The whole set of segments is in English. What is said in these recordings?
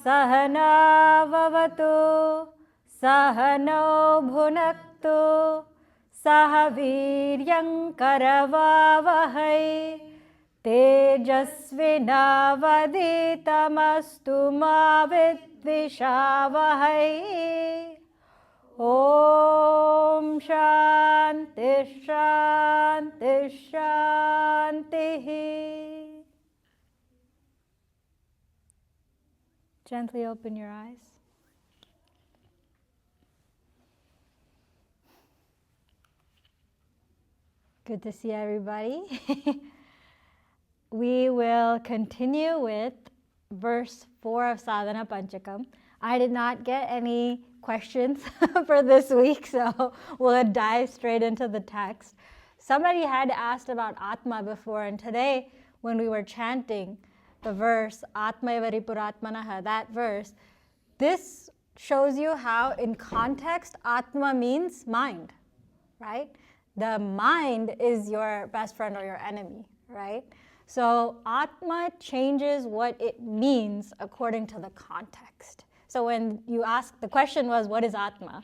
Sahana Vavatu Sahano Bhunaktu Sahaviryam Karavavahai Tejasvinavaditamastu ma vidvishavahai. Om Shanti Shanti Shanti. Gently open your eyes. Good to see everybody. We will continue with verse 4 of Sadhana Panchakam. I did not get any questions for this week, so we'll dive straight into the text. Somebody had asked about Atma before, and today when we were chanting the verse, Atmaiva Ripuratmanaha, that verse, this shows you how in context Atma means mind, right? The mind is your best friend or your enemy, right? So Atma changes what it means according to the context. So when you ask, the question was, what is Atma?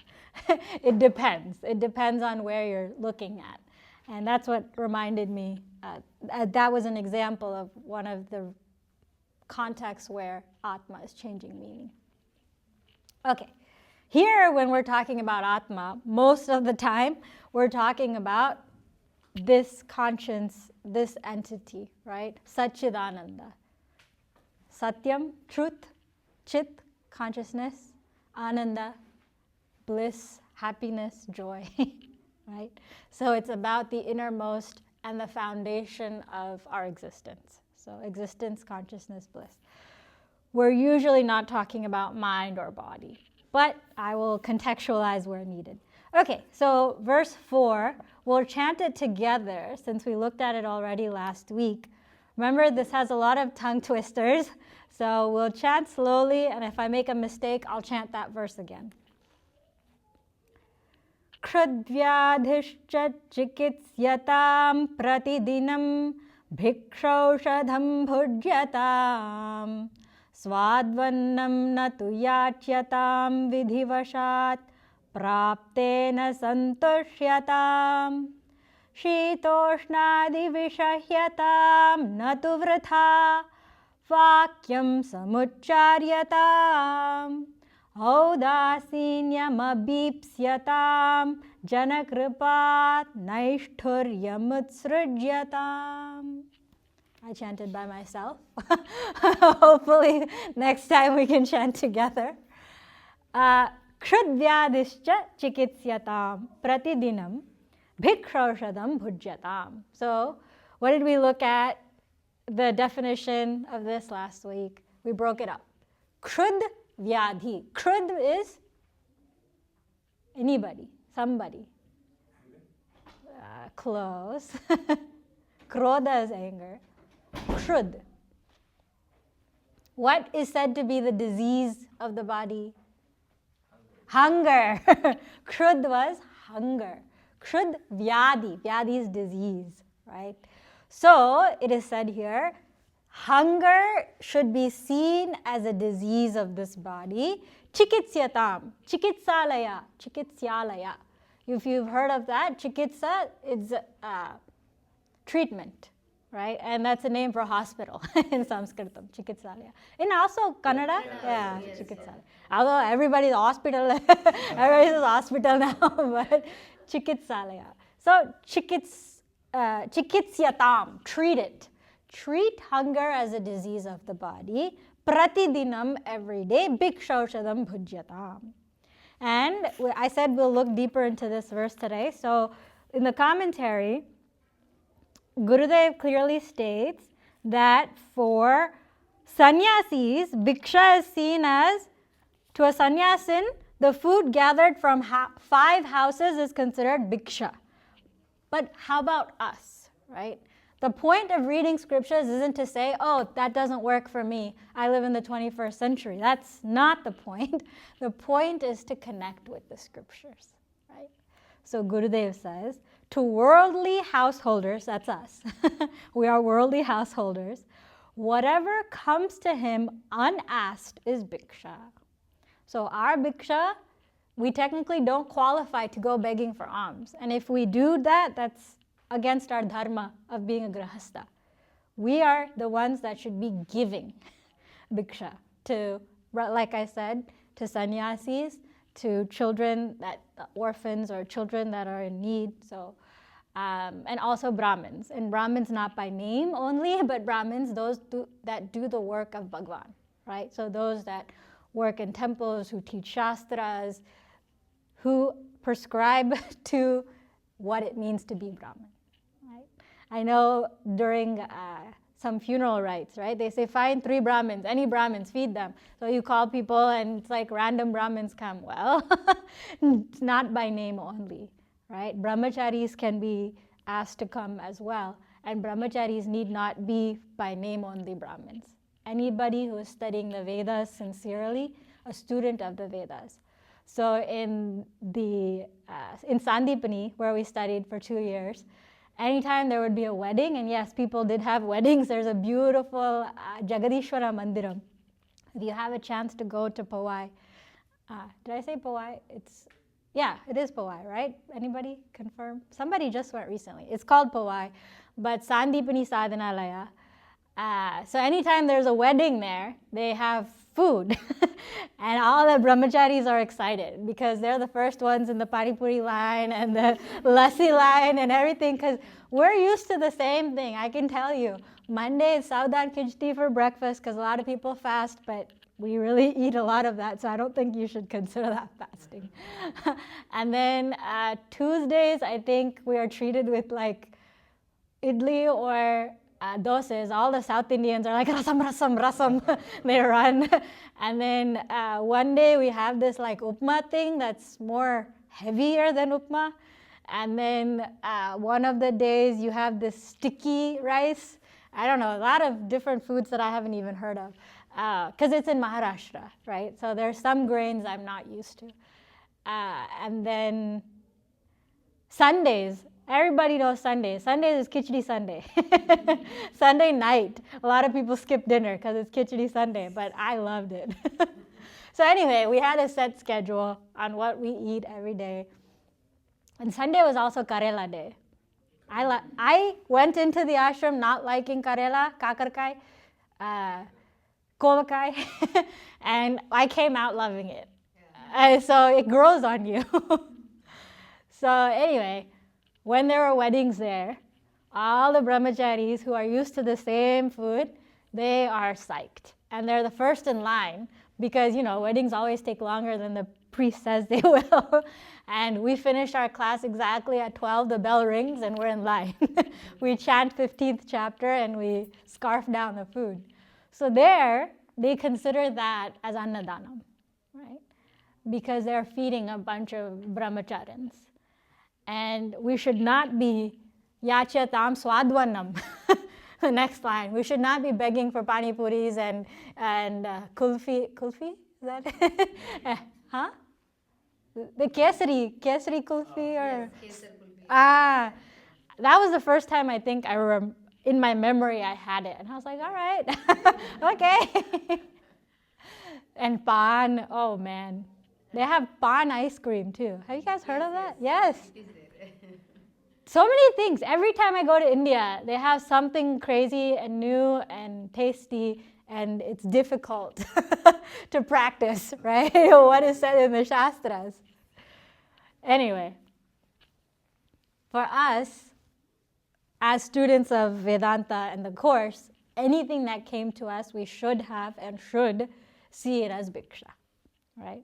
It depends. It depends on where you're looking at. And that's what reminded me. That was an example of one of the contexts where Atma is changing meaning. Okay. Here, when we're talking about Atma, most of the time, we're talking about this conscience, this entity, right? Satchidananda. Satyam, truth, chit, consciousness, ananda, bliss, happiness, joy, right? So it's about the innermost and the foundation of our existence. So existence, consciousness, bliss. We're usually not talking about mind or body, but I will contextualize where needed. Okay, so verse 4, we'll chant it together since we looked at it already last week. Remember, this has a lot of tongue twisters, so we'll chant slowly, and if I make a mistake, I'll chant that verse again. Khrudvyadhishcha chikitsyatam pratidinam bhikshaushadham bhujyatam swadvannam natu yachyatam vidhivashat praptena santushyatam shitoshnadi vishahyatam natu vritha vakyam samucharyatam audasinyamabhipsyatam janakripat naishturyamutssrujyatam. I chanted by myself. Hopefully next time we can chant together. Khrudvyadhishcha chikitsyatam pratidinam bhikshaushadam bhujyatam. So what did we look at? The definition of this last week. We broke it up. Khrud vyadhi. Khrud is anybody, somebody. Close. Krodha is anger. Khrud. What is said to be the disease of the body? Hunger. Khrud was hunger. Khrud vyadhi. Vyadhi is disease, right? So it is said here, hunger should be seen as a disease of this body. Chikitsyatam. Chikitsalaya. Chikitsyalaya. If you've heard of that, chikitsa is treatment, right? And that's a name for hospital in Sanskritam, chikitsalaya. In also Kannada, yeah, yes. Chikitsalaya. Although everybody's hospital, everybody's hospital now, but chikitsalaya. So chikitsyatam, treat it. Treat hunger as a disease of the body. Pratidinam, every day. Bhikshaushadam bhujyatam. And I said we'll look deeper into this verse today. So in the commentary, Gurudev clearly states that for sannyasis, bhiksha is seen as, to a sannyasin, the food gathered from 5 houses is considered bhiksha. But how about us, right? The point of reading scriptures isn't to say, oh, that doesn't work for me. I live in the 21st century. That's not the point. The point is to connect with the scriptures, right? So Gurudev says, to worldly householders, that's us, we are worldly householders, Whatever comes to him unasked is bhiksha. So our bhiksha, we technically don't qualify to go begging for alms. And if we do that, that's against our dharma of being a grahastha. We are the ones that should be giving bhiksha to, like I said, to sannyasis, to children, orphans or children that are in need. So, and also Brahmins. And Brahmins not by name only, but Brahmins, those that do the work of Bhagwan, right? So those that work in temples, who teach shastras, who prescribe to what it means to be Brahmin, right? I know during some funeral rites, right? They say, find 3 Brahmins, any Brahmins, feed them. So you call people and it's like random Brahmins come. Well, it's not by name only, right? Brahmacharis can be asked to come as well. And Brahmacharis need not be by name only Brahmins. Anybody who is studying the Vedas sincerely, a student of the Vedas. So in Sandipani, where we studied for 2 years, anytime there would be a wedding, and yes, people did have weddings, there's a beautiful Jagadishwara Mandiram. If you have a chance to go to Powai, did I say Powai? Yeah, it is Powai, right? Anybody confirm? Somebody just went recently. It's called Powai, but Sandipani Sadhanalaya. So anytime there's a wedding there, they have food. And all the brahmacharis are excited because they're the first ones in the pani puri line and the lassi line and everything, because we're used to the same thing. I can tell you, Monday is saudan khichdi for breakfast because a lot of people fast, but we really eat a lot of that, so I don't think you should consider that fasting. And then Tuesdays, I think we are treated with like idli or doses. All the South Indians are like rasam, rasam, rasam. They run. And then one day we have this like upma thing that's more heavier than upma. And then one of the days you have this sticky rice. I don't know, a lot of different foods that I haven't even heard of. Because it's in Maharashtra, right? So there's some grains I'm not used to. And then Sundays. Everybody knows Sundays. Sundays is Khichdi Sunday. Sunday night. A lot of people skip dinner because it's Khichdi Sunday, but I loved it. So anyway, we had a set schedule on what we eat every day. And Sunday was also Karela Day. I went into the ashram not liking Karela, Kakarkai, Kovakai, and I came out loving it. So it grows on you. So anyway, when there were weddings there, all the brahmacharis who are used to the same food, they are psyched. And they're the first in line because, weddings always take longer than the priest says they will. And we finish our class exactly at 12, the bell rings, and we're in line. We chant 15th chapter and we scarf down the food. So there, they consider that as annadanam, right? Because they're feeding a bunch of brahmacharins. And we should not be yachatam swadvanam. The next line. We should not be begging for pani puris and kulfi. Kulfi? Is that it? Huh? The kesari kulfi or? Yes, kesar kulfi. That was the first time I think in my memory I had it. And I was like, all right, okay. And pan, oh man. They have pan ice cream too. Have you guys heard of that? Yes. So many things. Every time I go to India, they have something crazy and new and tasty, and it's difficult to practice, right? What is said in the Shastras. Anyway, for us, as students of Vedanta and the course, anything that came to us, we should have and should see it as bhiksha, right?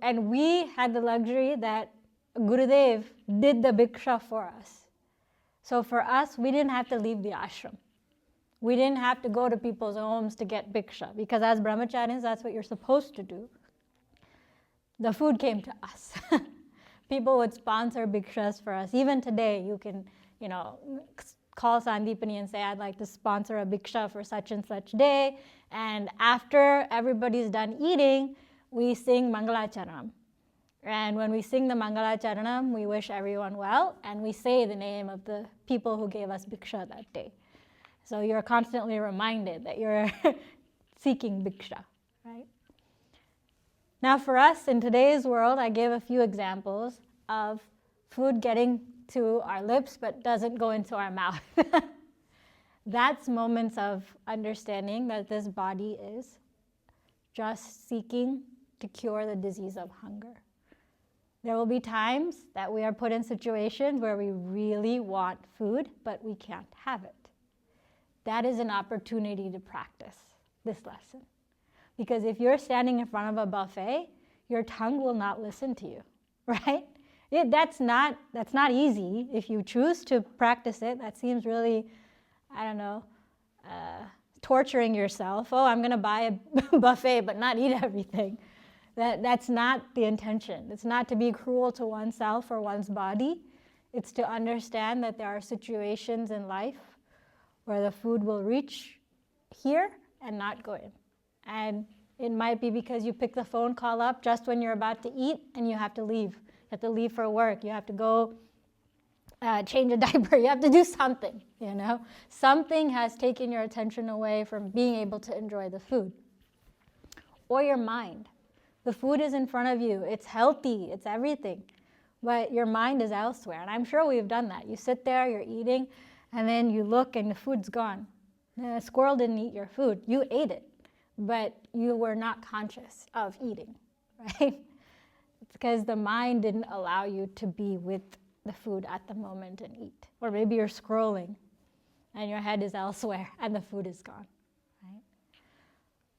And we had the luxury that Gurudev did the bhiksha for us. So for us, we didn't have to leave the ashram. We didn't have to go to people's homes to get bhiksha, because as brahmacharis, that's what you're supposed to do. The food came to us. People would sponsor bhikshas for us. Even today, you can, call Sandipani and say, I'd like to sponsor a bhiksha for such and such day. And after everybody's done eating, we sing Mangalacharanam. And when we sing the Mangalacharanam, we wish everyone well, and we say the name of the people who gave us bhiksha that day. So you're constantly reminded that you're seeking bhiksha, right? Now for us in today's world, I gave a few examples of food getting to our lips but doesn't go into our mouth. That's moments of understanding that this body is just seeking to cure the disease of hunger. There will be times that we are put in situations where we really want food, but we can't have it. That is an opportunity to practice this lesson. Because if you're standing in front of a buffet, your tongue will not listen to you, right? That's not easy. If you choose to practice it, that seems really, torturing yourself. Oh, I'm going to buy a buffet but not eat everything. That's not the intention. It's not to be cruel to oneself or one's body. It's to understand that there are situations in life where the food will reach here and not go in. And it might be because you pick the phone call up just when you're about to eat and you have to leave. You have to leave for work. You have to go change a diaper. You have to do something, Something has taken your attention away from being able to enjoy the food. Or your mind. The food is in front of you. It's healthy. It's everything. But your mind is elsewhere. And I'm sure we've done that. You sit there, you're eating, and then you look and the food's gone. The squirrel didn't eat your food. You ate it, but you were not conscious of eating, right? It's because the mind didn't allow you to be with the food at the moment and eat. Or maybe you're scrolling and your head is elsewhere and the food is gone, right?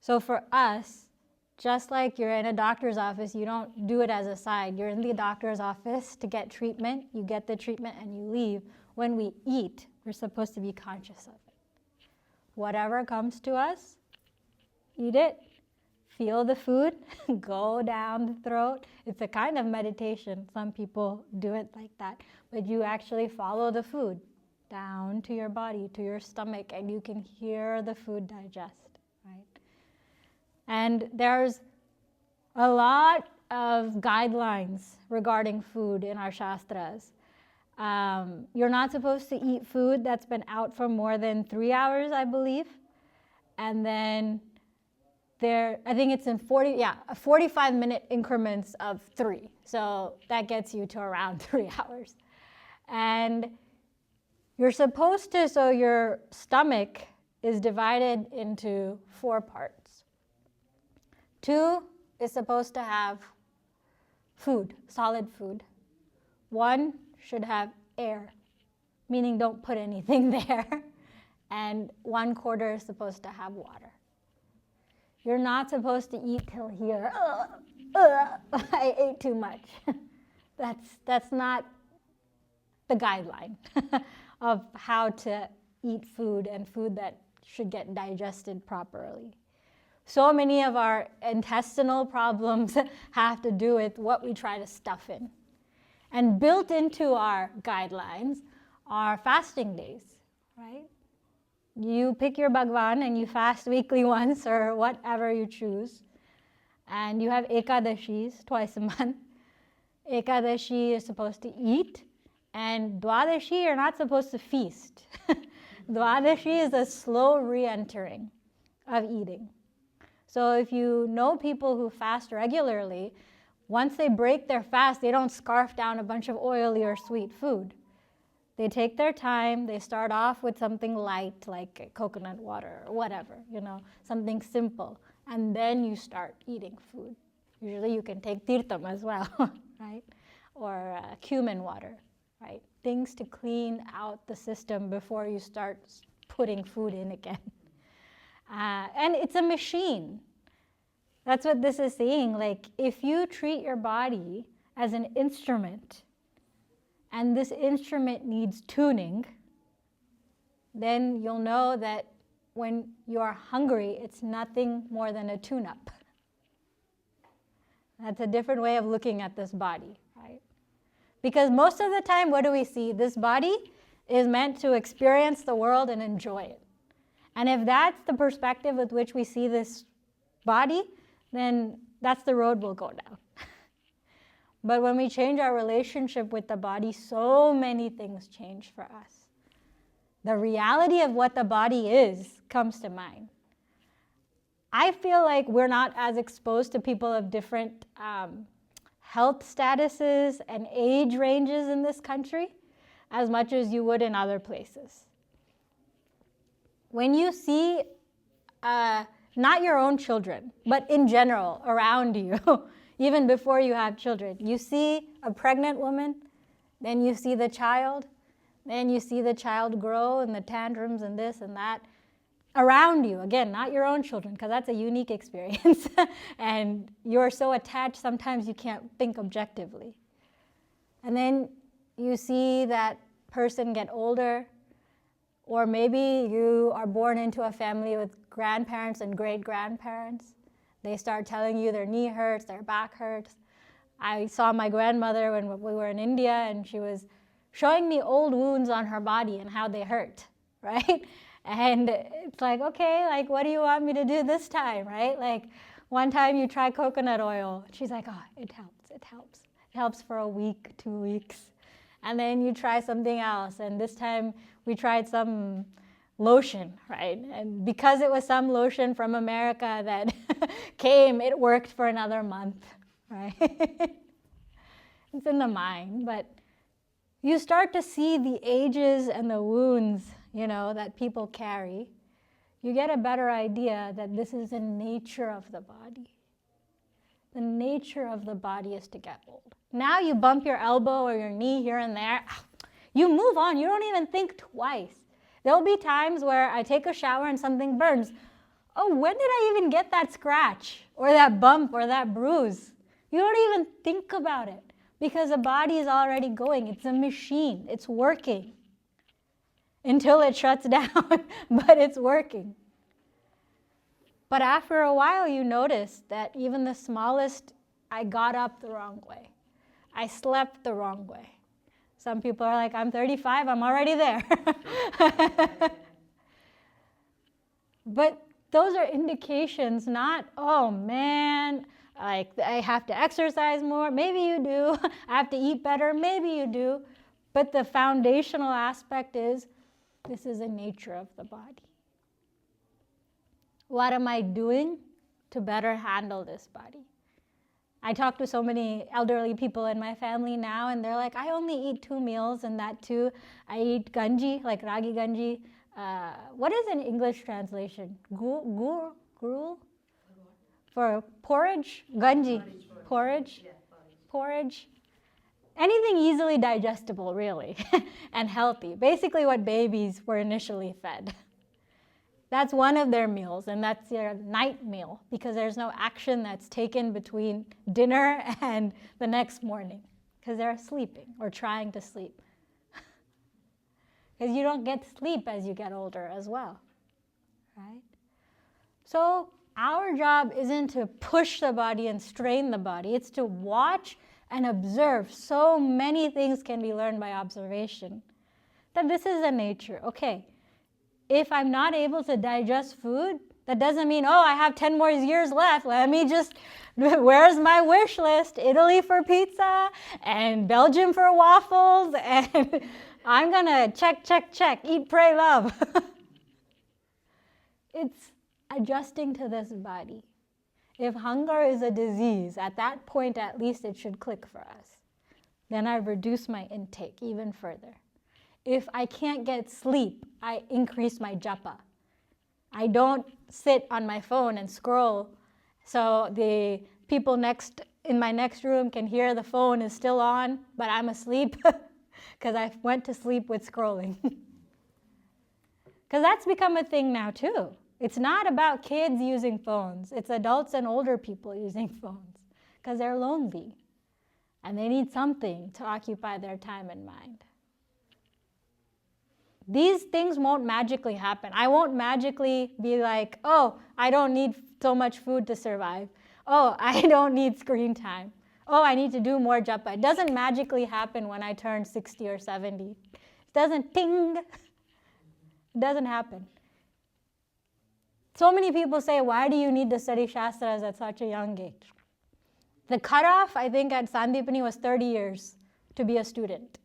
So for us, just like you're in a doctor's office, you don't do it as a side. You're in the doctor's office to get treatment. You get the treatment and you leave. When we eat, we're supposed to be conscious of it. Whatever comes to us, eat it. Feel the food, go down the throat. It's a kind of meditation. Some people do it like that. But you actually follow the food down to your body, to your stomach, and you can hear the food digest, right? And there's a lot of guidelines regarding food in our shastras. You're not supposed to eat food that's been out for more than 3 hours, I believe. And then I think it's in 45-minute increments of 3. So that gets you to around 3 hours. And you're supposed to, so your stomach is divided into 4 parts. 2 is supposed to have food, solid food. 1 should have air, meaning don't put anything there. And 1/4 is supposed to have water. You're not supposed to eat till here. I ate too much. That's not the guideline of how to eat food and food that should get digested properly. So many of our intestinal problems have to do with what we try to stuff in. And built into our guidelines are fasting days, right? You pick your Bhagwan and you fast weekly once or whatever you choose. And you have Ekadashis twice a month. Ekadashi is supposed to eat, and Dwadashi you're not supposed to feast. Dwadashi is a slow re-entering of eating. So if you know people who fast regularly, once they break their fast, they don't scarf down a bunch of oily or sweet food. They take their time, they start off with something light like coconut water or whatever, something simple. And then you start eating food. Usually you can take tirtham as well, right? Or cumin water, right? Things to clean out the system before you start putting food in again. And it's a machine. That's what this is saying. Like, if you treat your body as an instrument, and this instrument needs tuning, then you'll know that when you're hungry, it's nothing more than a tune-up. That's a different way of looking at this body, right? Because most of the time, what do we see? This body is meant to experience the world and enjoy it. And if that's the perspective with which we see this body, then that's the road we'll go down. But when we change our relationship with the body, so many things change for us. The reality of what the body is comes to mind. I feel like we're not as exposed to people of different health statuses and age ranges in this country as much as you would in other places. When you see, not your own children, but in general, around you, even before you have children, you see a pregnant woman, then you see the child, then you see the child grow and the tantrums and this and that around you. Again, not your own children, because that's a unique experience. And you're so attached, sometimes you can't think objectively. And then you see that person get older, or maybe you are born into a family with grandparents and great-grandparents. They start telling you their knee hurts, their back hurts. I saw my grandmother when we were in India, and she was showing me old wounds on her body and how they hurt, right? And it's like, okay, like, what do you want me to do this time, right? Like, one time you try coconut oil. She's like, oh, it helps, it helps. It helps for a week, 2 weeks. And then you try something else, and this time we tried some lotion, right? And because it was some lotion from America that came, it worked for another month, right? It's in the mind, but you start to see the ages and the wounds, that people carry. You get a better idea that this is the nature of the body. The nature of the body is to get old. Now you bump your elbow or your knee here and there, you move on, you don't even think twice. There'll be times where I take a shower and something burns. Oh, when did I even get that scratch or that bump or that bruise? You don't even think about it because the body is already going. It's a machine, it's working until it shuts down, but it's working. But after a while, you notice that even the smallest, I got up the wrong way. I slept the wrong way. Some people are like, I'm 35, I'm already there. But those are indications, not, oh man, like I have to exercise more. Maybe you do. I have to eat better. Maybe you do. But the foundational aspect is, this is the nature of the body. What am I doing to better handle this body? I talk to so many elderly people in my family now, and they're like, I only eat 2 meals, and that too, I eat ganji, like ragi ganji. What is an English translation? Gruel? For porridge? Ganji. Porridge? Porridge. Anything easily digestible, really, and healthy. Basically what babies were initially fed. That's one of their meals, and that's their night meal, because there's no action that's taken between dinner and the next morning, because they're sleeping or trying to sleep. Because you don't get sleep as you get older as well, right? So our job isn't to push the body and strain the body. It's to watch and observe. So many things can be learned by observation. That this is the nature. Okay, if I'm not able to digest food, that doesn't mean, oh, I have 10 more years left. Let me just, where's my wish list? Italy for pizza and Belgium for waffles. And I'm going to check, eat, pray, love. It's adjusting to this body. If hunger is a disease, at that point at least it should click for us. Then I reduce my intake even further. If I can't get sleep, I increase my japa. I don't sit on my phone and scroll so the people in my next room can hear the phone is still on, but I'm asleep because I went to sleep with scrolling. Because that's become a thing now too. It's not about kids using phones. It's adults and older people using phones because they're lonely and they need something to occupy their time and mind. These things won't magically happen. I won't magically be like, oh, I don't need so much food to survive. Oh, I don't need screen time. Oh, I need to do more japa. It doesn't magically happen when I turn 60 or 70. It doesn't ting. It doesn't happen. So many people say, why do you need to study Shastras at such a young age? The cutoff, I think, at Sandipani was 30 years to be a student.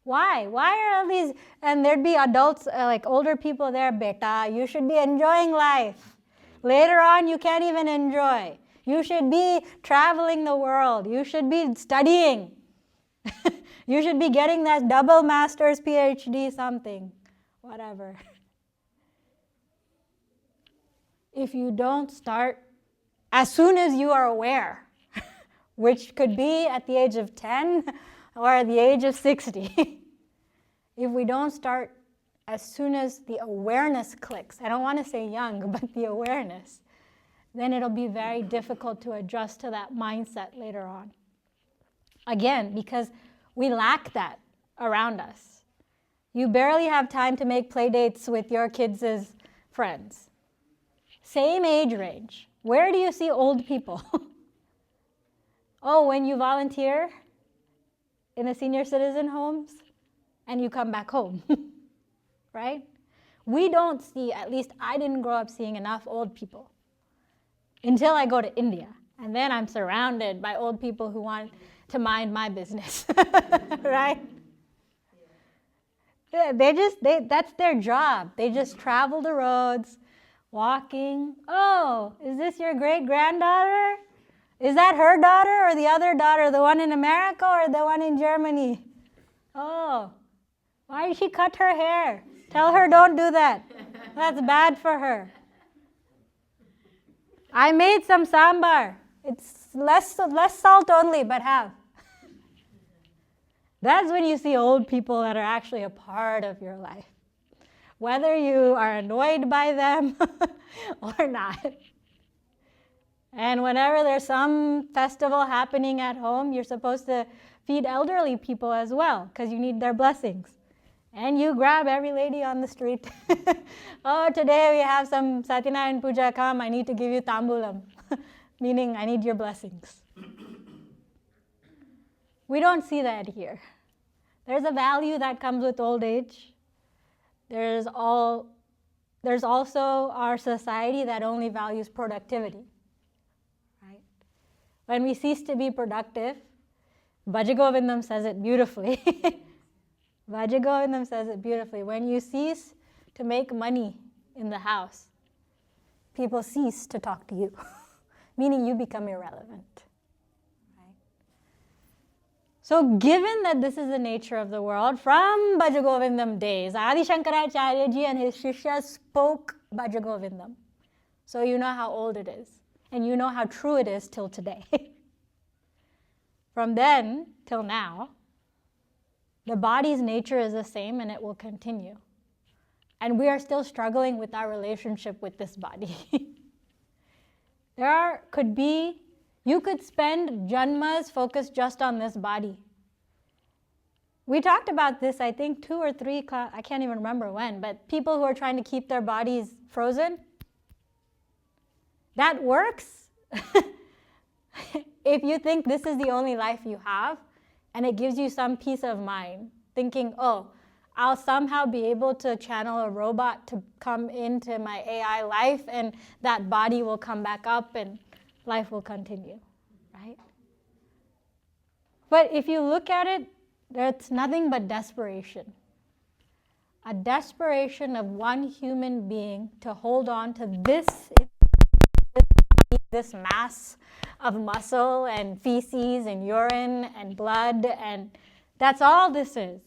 Why? Why are all these, and there'd be adults, like older people there, beta, you should be enjoying life. Later on, you can't even enjoy. You should be traveling the world. You should be studying. You should be getting that double master's, PhD, something, whatever. If you don't start as soon as you are aware, which could be at the age of 10 or at the age of 60, if we don't start as soon as the awareness clicks, I don't want to say young, but the awareness, then it'll be very difficult to adjust to that mindset later on. Again, because we lack that around us. You barely have time to make play dates with your kids' friends. Same age range. Where do you see old people? Oh, when you volunteer in the senior citizen homes and you come back home, right? We don't see, at least I didn't grow up seeing enough old people until I go to India. And then I'm surrounded by old people who want to mind my business, right? That's their job. They just travel the roads, walking. Oh, is this your great-granddaughter? Is that her daughter or the other daughter, the one in America or the one in Germany? Oh, why did she cut her hair? Tell her don't do that. That's bad for her. I made some sambar. It's less salt only, but have. That's when you see old people that are actually a part of your life, whether you are annoyed by them or not. And whenever there's some festival happening at home, you're supposed to feed elderly people as well, because you need their blessings. And you grab every lady on the street. Oh, today we have some Satyanarayana Puja, come, I need to give you tambulam, meaning I need your blessings. We don't see that here. There's a value that comes with old age. There's also our society that only values productivity. Right? When we cease to be productive, Bhajagovindam says it beautifully. Bhajagovindam says it beautifully. When you cease to make money in the house, people cease to talk to you, meaning you become irrelevant. So given that this is the nature of the world, from Bhajagovindam days, Adi Shankaracharya ji and his Shishyas spoke Bhajagovindam. So you know how old it is, and you know how true it is till today. From then till now, the body's nature is the same and it will continue. And we are still struggling with our relationship with this body. You could spend janmas focused just on this body. We talked about this, I think, 2 or 3, I can't even remember when, but people who are trying to keep their bodies frozen, that works if you think this is the only life you have, and it gives you some peace of mind, thinking, oh, I'll somehow be able to channel a robot to come into my AI life, and that body will come back up, and life will continue, right? But if you look at it, there's nothing but desperation. A desperation of one human being to hold on to this mass of muscle and feces and urine and blood, and that's all this is.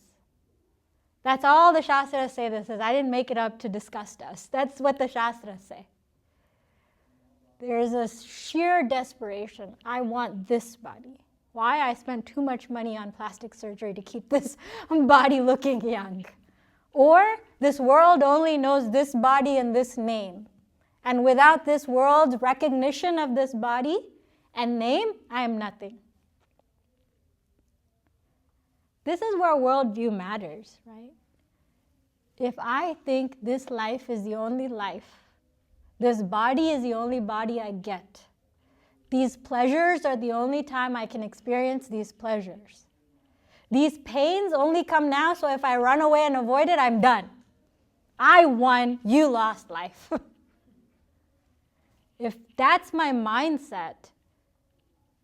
That's all the Shastras say this is. I didn't make it up to disgust us. That's what the Shastras say. There's a sheer desperation. I want this body. Why? I spent too much money on plastic surgery to keep this body looking young. Or this world only knows this body and this name. And without this world's recognition of this body and name, I am nothing. This is where worldview matters, right? If I think this life is the only life, this body is the only body I get, these pleasures are the only time I can experience these pleasures. These pains only come now, so if I run away and avoid it, I'm done. I won, you lost life. If that's my mindset,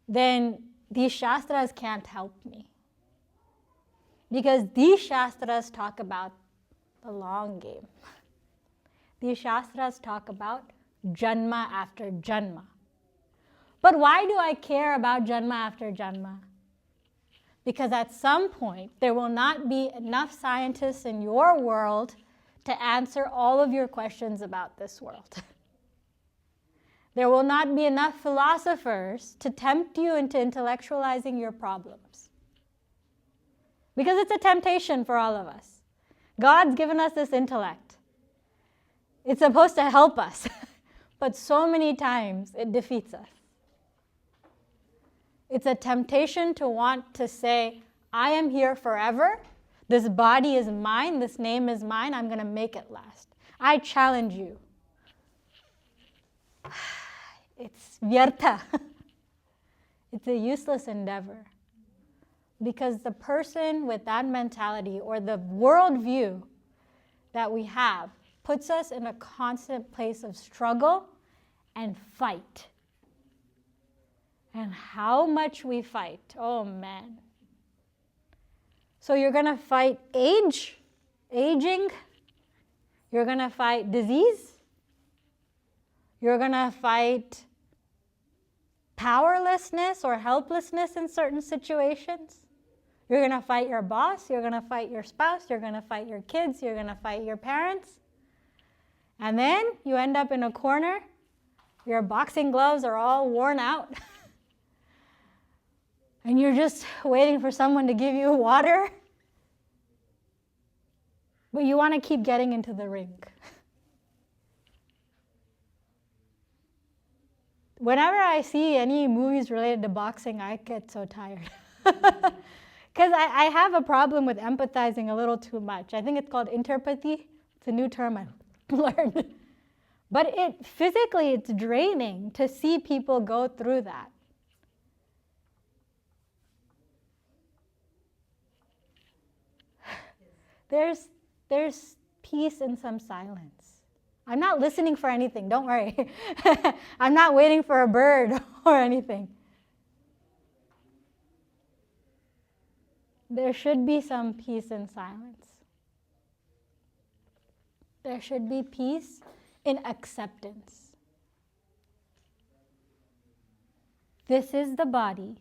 then these Shastras can't help me. Because these Shastras talk about the long game. These Shastras talk about Janma after Janma. But why do I care about Janma after Janma? Because at some point, there will not be enough scientists in your world to answer all of your questions about this world. There will not be enough philosophers to tempt you into intellectualizing your problems. Because it's a temptation for all of us. God's given us this intellect. It's supposed to help us, but so many times it defeats us. It's a temptation to want to say, I am here forever. This body is mine. This name is mine. I'm going to make it last. I challenge you. It's vyartha. It's a useless endeavor. Because the person with that mentality or the worldview that we have puts us in a constant place of struggle and fight. And how much we fight, oh man. So you're going to fight aging. You're going to fight disease. You're going to fight powerlessness or helplessness in certain situations. You're going to fight your boss. You're going to fight your spouse. You're going to fight your kids. You're going to fight your parents. And then you end up in a corner. Your boxing gloves are all worn out. And you're just waiting for someone to give you water. But you want to keep getting into the ring. Whenever I see any movies related to boxing, I get so tired. Because I have a problem with empathizing a little too much. I think it's called interpathy. It's a new term I learned. But physically, it's draining to see people go through that. There's peace in some silence. I'm not listening for anything, don't worry. I'm not waiting for a bird or anything. There should be some peace in silence. There should be peace in acceptance. This is the body.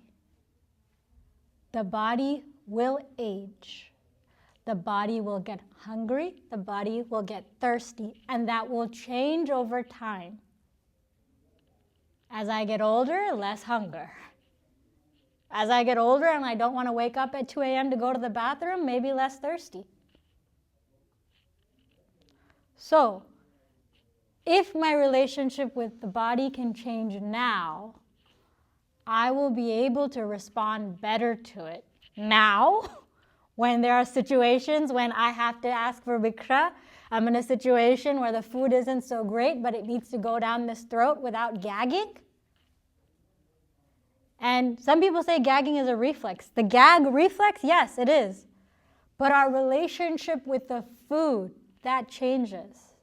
The body will age. The body will get hungry, the body will get thirsty, and that will change over time. As I get older, less hunger. As I get older and I don't want to wake up at 2 a.m. to go to the bathroom, maybe less thirsty. So, if my relationship with the body can change now, I will be able to respond better to it now. When there are situations when I have to ask for bhiksha, I'm in a situation where the food isn't so great, but it needs to go down this throat without gagging. And some people say gagging is a reflex. The gag reflex, yes, it is. But our relationship with the food, that changes.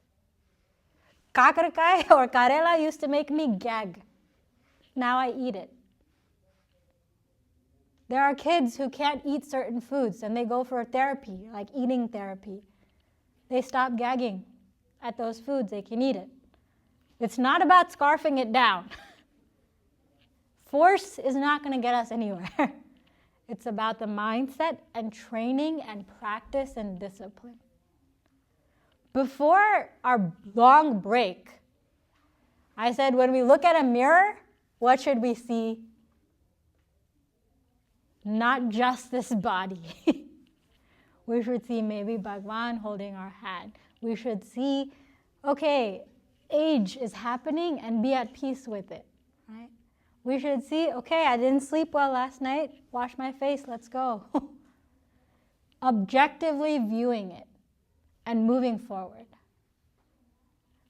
Kakarkai or karela used to make me gag. Now I eat it. There are kids who can't eat certain foods and they go for therapy, like eating therapy. They stop gagging at those foods, they can eat it. It's not about scarfing it down. Force is not going to get us anywhere. It's about the mindset and training and practice and discipline. Before our long break, I said when we look at a mirror, what should we see? Not just this body. We should see maybe Bhagwan holding our hand. We should see, okay, age is happening and be at peace with it, right? We should see, okay, I didn't sleep well last night. Wash my face, let's go. Objectively viewing it and moving forward.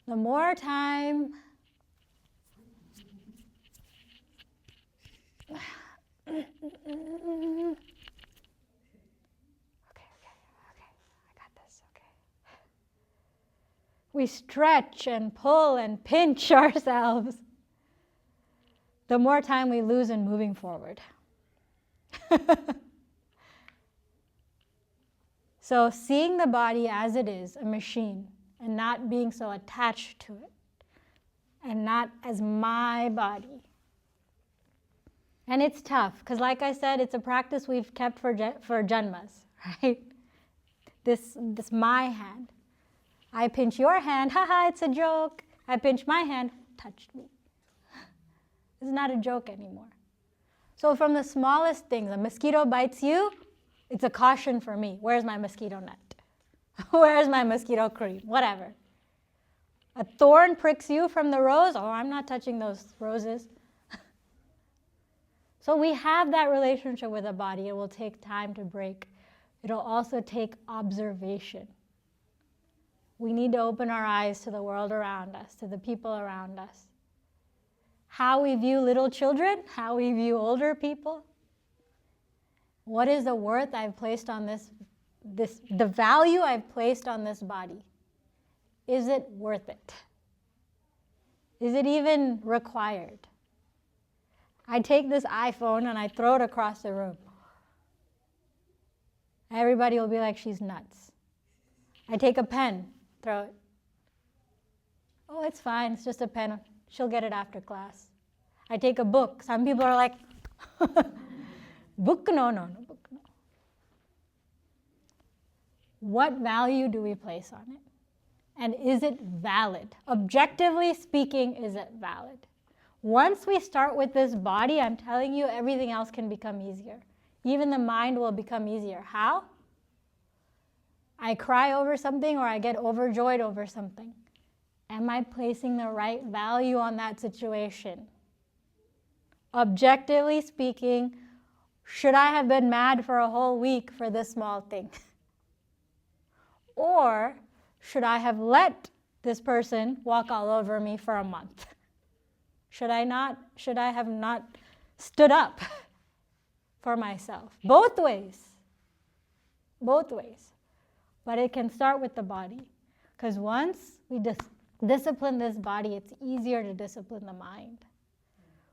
The more time Okay, I got this, okay. We stretch and pull and pinch ourselves, the more time we lose in moving forward. So seeing the body as it is, a machine, and not being so attached to it, and not as my body. And it's tough, because like I said, it's a practice we've kept for janmas, right? This my hand. I pinch your hand, haha, it's a joke. I pinch my hand, touched me. It's not a joke anymore. So from the smallest things, a mosquito bites you, it's a caution for me. Where's my mosquito net? Where's my mosquito cream? Whatever. A thorn pricks you from the rose, oh, I'm not touching those roses. So we have that relationship with the body. It will take time to break. It'll also take observation. We need to open our eyes to the world around us, to the people around us. How we view little children, how we view older people. What is the worth I've placed on the value I've placed on this body? Is it worth it? Is it even required? I take this iPhone and I throw it across the room. Everybody will be like, she's nuts. I take a pen, throw it. Oh, it's fine, it's just a pen. She'll get it after class. I take a book. Some people are like, book no, book no. What value do we place on it? And is it valid? Objectively speaking, is it valid? Once we start with this body, I'm telling you, everything else can become easier. Even the mind will become easier. How? I cry over something or I get overjoyed over something. Am I placing the right value on that situation? Objectively speaking, should I have been mad for a whole week for this small thing? Or should I have let this person walk all over me for a month? Should I have not stood up for myself? Both ways. Both ways. But it can start with the body. Because once we discipline this body, it's easier to discipline the mind.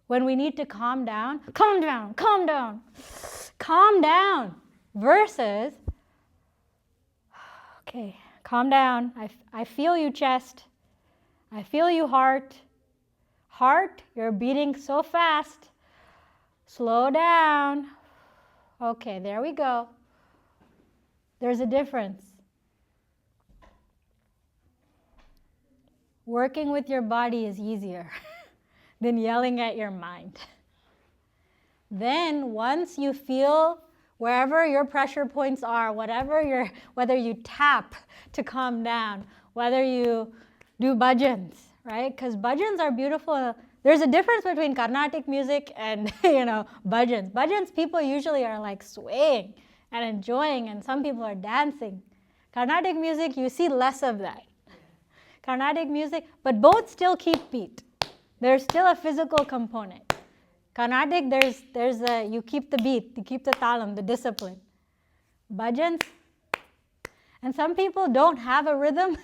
When we need to calm down, calm down, calm down, calm down, versus, okay, calm down. I feel you, chest. I feel you, heart. Heart, you're beating so fast. Slow down. Okay, there we go. There's a difference. Working with your body is easier than yelling at your mind. Then once you feel wherever your pressure points are, whether you tap to calm down, whether you do bhajans, right? Because bhajans are beautiful. There's a difference between Carnatic music and, bhajans. Bhajans, people usually are like swaying and enjoying, and some people are dancing. Carnatic music, you see less of that. Carnatic music, but both still keep beat. There's still a physical component. Carnatic, you keep the beat, you keep the talam, the discipline. Bhajans, and some people don't have a rhythm.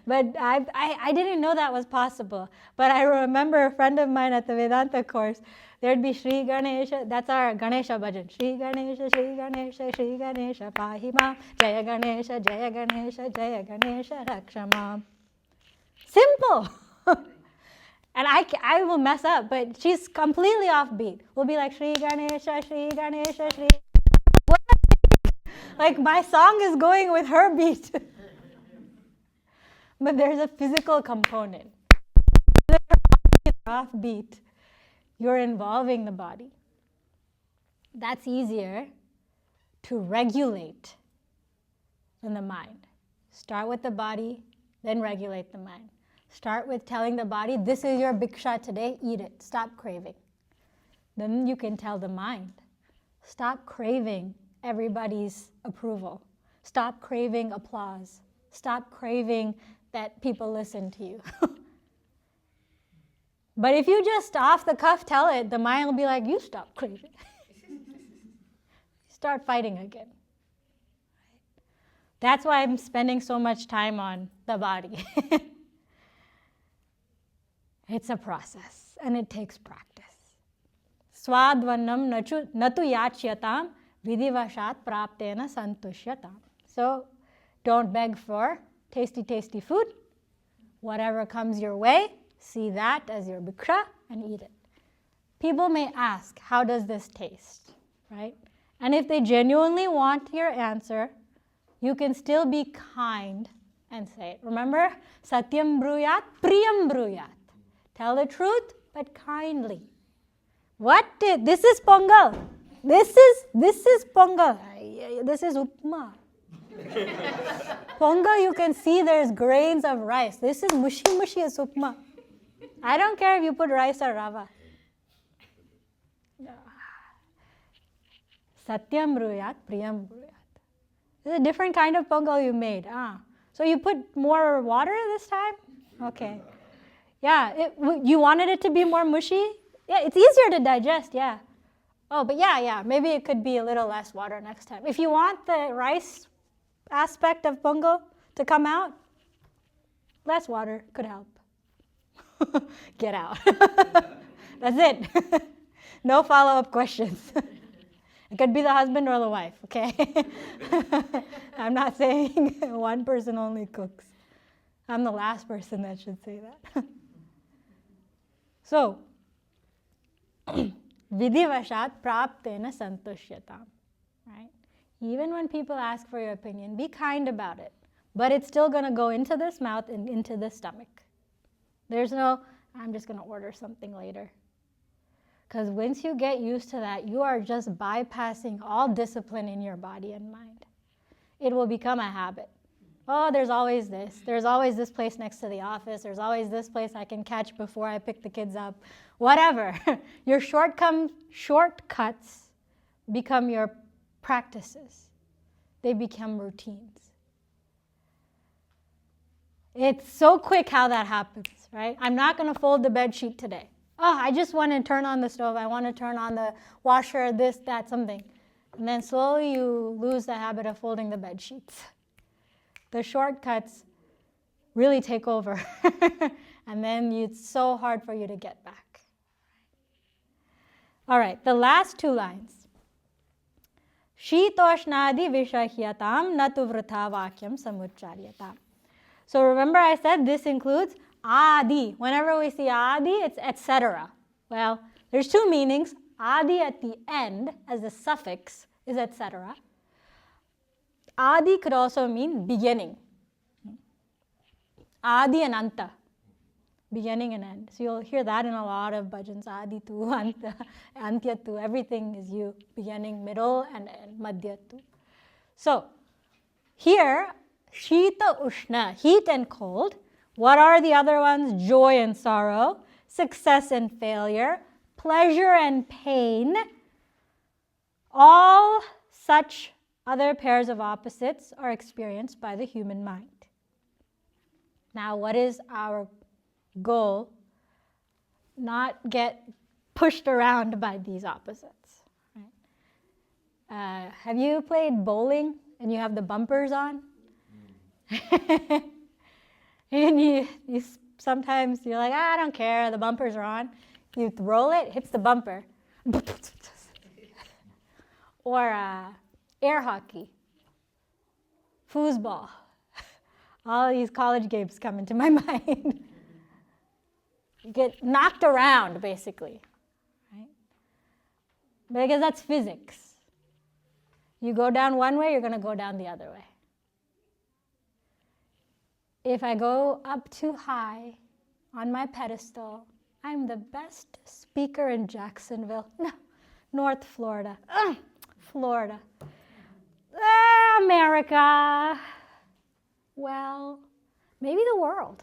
But I didn't know that was possible. But I remember a friend of mine at the Vedanta course, there'd be Shri Ganesha, that's our Ganesha bhajan. Shri Ganesha, Shri Ganesha, Shri Ganesha, Pahimam, Jaya Ganesha, Jaya Ganesha, Jaya Ganesha, Rakshamam. Simple. And I will mess up, but she's completely offbeat. We'll be like, Shri Ganesha, Shri Ganesha, Shri. Like my song is going with her beat. But there's a physical component. Offbeat, you're involving the body. That's easier to regulate than the mind. Start with the body, then regulate the mind. Start with telling the body, this is your bhiksha today, eat it, stop craving. Then you can tell the mind, stop craving everybody's approval. Stop craving applause. Stop craving that people listen to you. But if you just off the cuff tell it, the mind will be like, you stop craving. Start fighting again. That's why I'm spending so much time on the body. It's a process, and it takes practice. Swadvanam natu yachyatam vidivashat praptena santushyatam. So don't beg for tasty, tasty food. Whatever comes your way, see that as your bhikra and eat it. People may ask, how does this taste, right? And if they genuinely want your answer, you can still be kind and say it. Remember, satyam bruyat, priyam bruyat. Tell the truth, but kindly. This is pongal. This is pongal. This is upma. Pongal, you can see there's grains of rice. This is mushi is upma. I don't care if you put rice or rava. Satyam bruyat, priyam bruyat. This is a different kind of pongal you made. So you put more water this time? Okay. Yeah, you wanted it to be more mushy? Yeah, it's easier to digest, yeah. Oh, but yeah, maybe it could be a little less water next time. If you want the rice aspect of pongal to come out, less water could help. Get out. That's it. No follow-up questions. It could be the husband or the wife, okay? I'm not saying one person only cooks. I'm the last person that should say that. So, vidhivashat praptena santushyatam, right? Even when people ask for your opinion, be kind about it. But it's still going to go into this mouth and into the stomach. There's no, I'm just going to order something later. Because once you get used to that, you are just bypassing all discipline in your body and mind. It will become a habit. Oh, there's always this. There's always this place next to the office. There's always this place I can catch before I pick the kids up. Whatever. Your shortcuts become your practices. They become routines. It's so quick how that happens, right? I'm not going to fold the bed sheet today. Oh, I just want to turn on the stove. I want to turn on the washer, this, that, something. And then slowly you lose the habit of folding the bed sheets. The shortcuts really take over. And then it's so hard for you to get back. All right, the last two lines. Shitoshnadi vishahyatam natu vrtha vakyam samucharyatam. So remember I said this includes Adi. Whenever we see Adi, it's etc. Well, there's two meanings. Adi at the end, as a suffix, is etc. Adi could also mean beginning. Adi and Anta. Beginning and end. So you'll hear that in a lot of bhajans. Adi tu, Anta, Antya tu. Everything is you. Beginning, middle, and Madhya tu. So, here, Shita Ushna, heat and cold. What are the other ones? Joy and sorrow, success and failure, pleasure and pain. All such other pairs of opposites are experienced by the human mind. Now, what is our goal? Not get pushed around by these opposites. Right? Have you played bowling and you have the bumpers on? And you sometimes you're like, I don't care, the bumpers are on. You roll it, hits the bumper. Or air hockey, foosball. All these college games come into my mind. You get knocked around, basically. Right? Because that's physics. You go down one way, you're going to go down the other way. If I go up too high on my pedestal, I'm the best speaker in Jacksonville. No, North Florida. Florida. America. Well, maybe the world.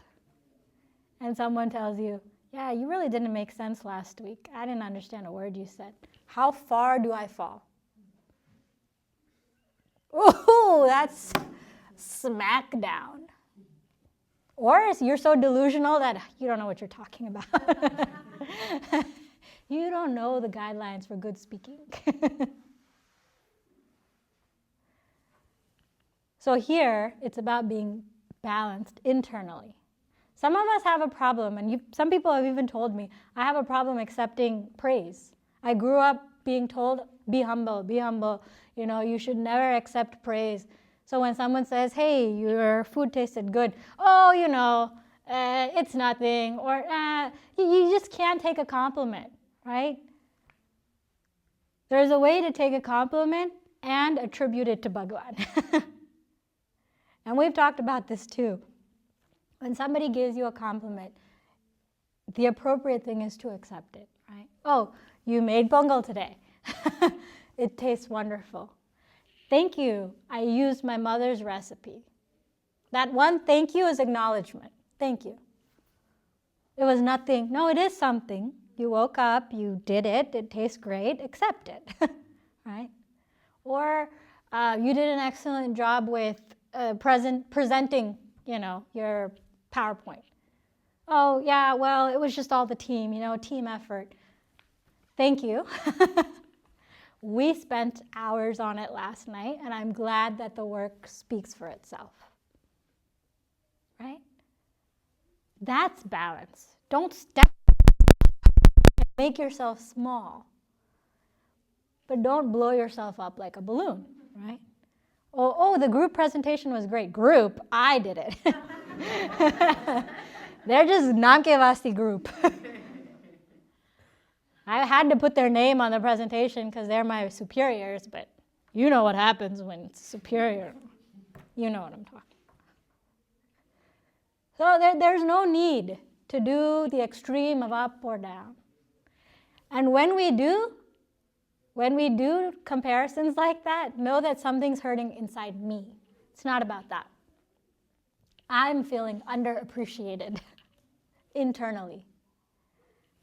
And someone tells you, yeah, you really didn't make sense last week. I didn't understand a word you said. How far do I fall? Ooh, that's smackdown. Or you're so delusional that you don't know what you're talking about. You don't know the guidelines for good speaking. So here, it's about being balanced internally. Some of us have a problem, and some people have even told me, I have a problem accepting praise. I grew up being told, be humble, you know, you should never accept praise. So when someone says, hey, your food tasted good, oh, it's nothing, or you just can't take a compliment, right? There's a way to take a compliment and attribute it to Bhagavan. And we've talked about this too. When somebody gives you a compliment, the appropriate thing is to accept it, right? Oh, you made pongal today. It tastes wonderful. Thank you. I used my mother's recipe. That one thank you is acknowledgement. Thank you. It was nothing. No, it is something. You woke up, you did it, it tastes great, accept it, right? Or you did an excellent job with presenting, your PowerPoint. Oh, yeah, well, it was just all the team, team effort. Thank you. We spent hours on it last night, and I'm glad that the work speaks for itself, right? That's balance. Don't step and make yourself small, but don't blow yourself up like a balloon, right? Oh, the group presentation was great. Group, I did it. They're just Nankevasti group. I had to put their name on the presentation because they're my superiors, but you know what happens when it's superior. You know what I'm talking about. So there's no need to do the extreme of up or down. And when we do comparisons like that, know that something's hurting inside me. It's not about that. I'm feeling underappreciated internally.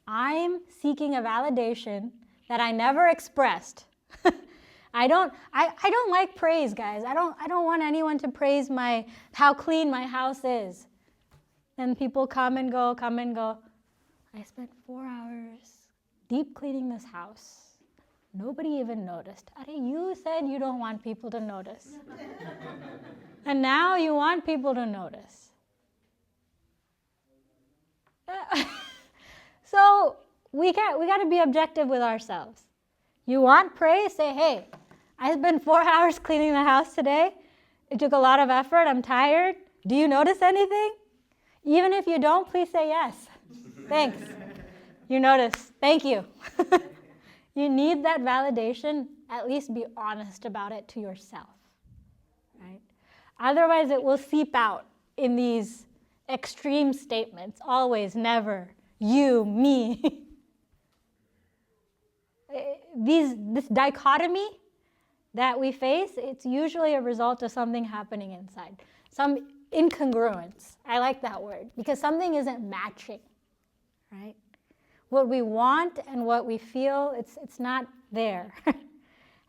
I'm seeking a validation that I never expressed. I don't like praise, guys. I don't want anyone to praise how clean my house is. Then people come and go. I spent 4 hours deep cleaning this house. Nobody even noticed. You said you don't want people to notice. And now you want people to notice. So we got to be objective with ourselves. You want praise? Say, hey, I spent 4 hours cleaning the house today. It took a lot of effort. I'm tired. Do you notice anything? Even if you don't, please say yes. Thanks. You notice. Thank you. You need that validation. At least be honest about it to yourself, right? Otherwise, it will seep out in these extreme statements. Always, never. You, me. This dichotomy that we face, it's usually a result of something happening inside. Some incongruence. I like that word because something isn't matching, right? What we want and what we feel, it's not there.